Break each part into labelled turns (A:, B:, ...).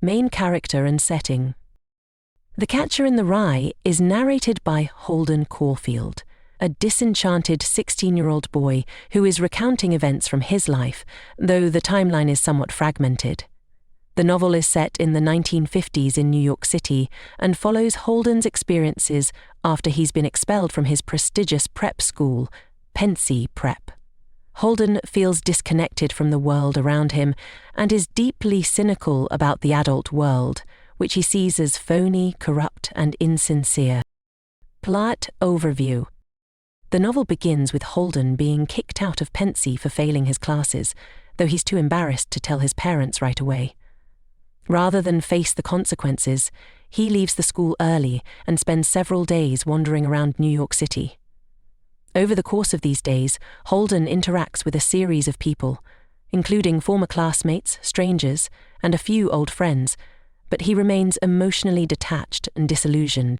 A: main character and setting. The Catcher in the Rye is narrated by Holden Caulfield, a disenchanted 16-year-old boy who is recounting events from his life, though the timeline is somewhat fragmented. The novel is set in the 1950s in New York City and follows Holden's experiences after he's been expelled from his prestigious prep school, Pencey Prep. Holden feels disconnected from the world around him and is deeply cynical about the adult world, which he sees as phony, corrupt, and insincere. Plot overview. The novel begins with Holden being kicked out of Pencey for failing his classes, though he's too embarrassed to tell his parents right away. Rather than face the consequences, he leaves the school early and spends several days wandering around New York City. Over the course of these days, Holden interacts with a series of people, including former classmates, strangers, and a few old friends, but he remains emotionally detached and disillusioned.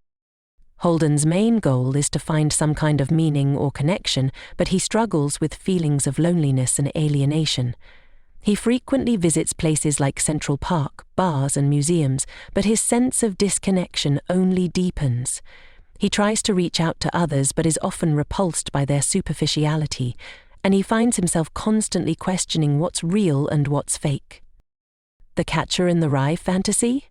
A: Holden's main goal is to find some kind of meaning or connection, but he struggles with feelings of loneliness and alienation. He frequently visits places like Central Park, bars, and museums, but his sense of disconnection only deepens. He tries to reach out to others but is often repulsed by their superficiality, and he finds himself constantly questioning what's real and what's fake. The Catcher in the Rye fantasy?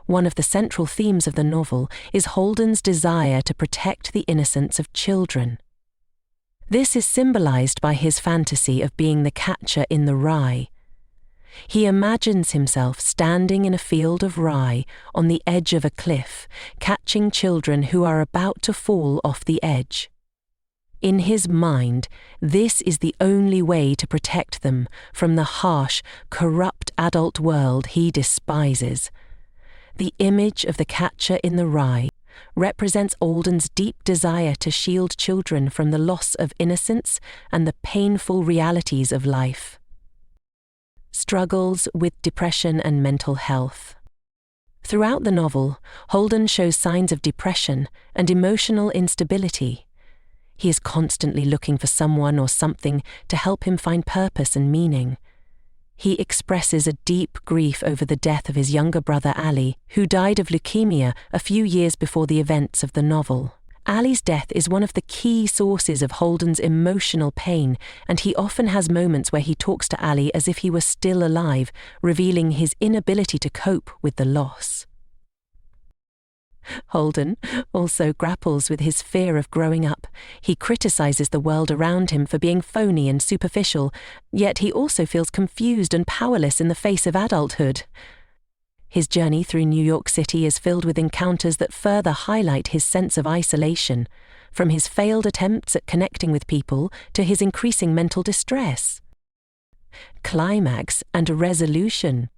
A: One of the central themes of the novel is Holden's desire to protect the innocence of children. This is symbolized by his fantasy of being the catcher in the rye. He imagines himself standing in a field of rye on the edge of a cliff, catching children who are about to fall off the edge. In his mind, this is the only way to protect them from the harsh, corrupt adult world he despises. The image of the catcher in the rye represents Holden's deep desire to shield children from the loss of innocence and the painful realities of life. Struggles with depression and mental health. Throughout the novel, Holden shows signs of depression and emotional instability. He is constantly looking for someone or something to help him find purpose and meaning. He expresses a deep grief over the death of his younger brother Ali, who died of leukemia a few years before the events of the novel. Ali's death is one of the key sources of Holden's emotional pain, and he often has moments where he talks to Ali as if he were still alive, revealing his inability to cope with the loss. Holden also grapples with his fear of growing up. He criticizes the world around him for being phony and superficial, yet he also feels confused and powerless in the face of adulthood. His journey through New York City is filled with encounters that further highlight his sense of isolation, from his failed attempts at connecting with people to his increasing mental distress. Climax and resolution.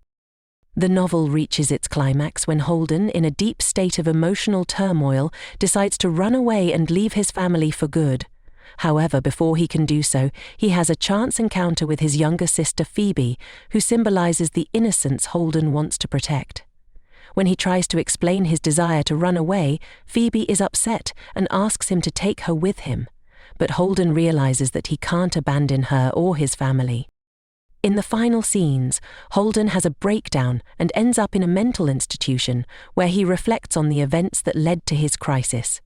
A: The novel reaches its climax when Holden, in a deep state of emotional turmoil, decides to run away and leave his family for good. However, before he can do so, he has a chance encounter with his younger sister Phoebe, who symbolizes the innocence Holden wants to protect. When he tries to explain his desire to run away, Phoebe is upset and asks him to take her with him, but Holden realizes that he can't abandon her or his family. In the final scenes, Holden has a breakdown and ends up in a mental institution where he reflects on the events that led to his crisis.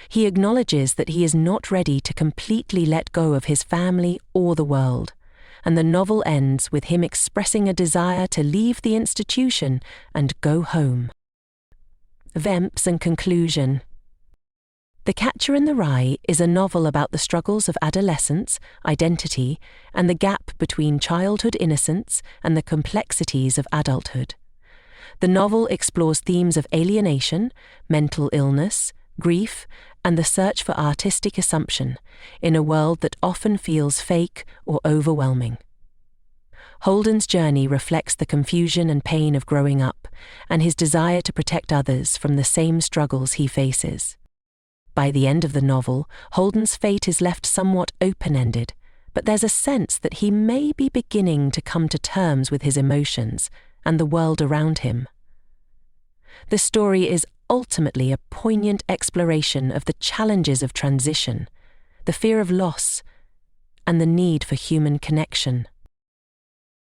A: He acknowledges that he is not ready to completely let go of his family or the world, and the novel ends with him expressing a desire to leave the institution and go home. Vamps and conclusion. The Catcher in the Rye is a novel about the struggles of adolescence, identity, and the gap between childhood innocence and the complexities of adulthood. The novel explores themes of alienation, mental illness, grief, and the search for artistic assumption in a world that often feels fake or overwhelming. Holden's journey reflects the confusion and pain of growing up and his desire to protect others from the same struggles he faces. By the end of the novel, Holden's fate is left somewhat open-ended, but there's a sense that he may be beginning to come to terms with his emotions and the world around him. The story is ultimately a poignant exploration of the challenges of transition, the fear of loss, and the need for human connection.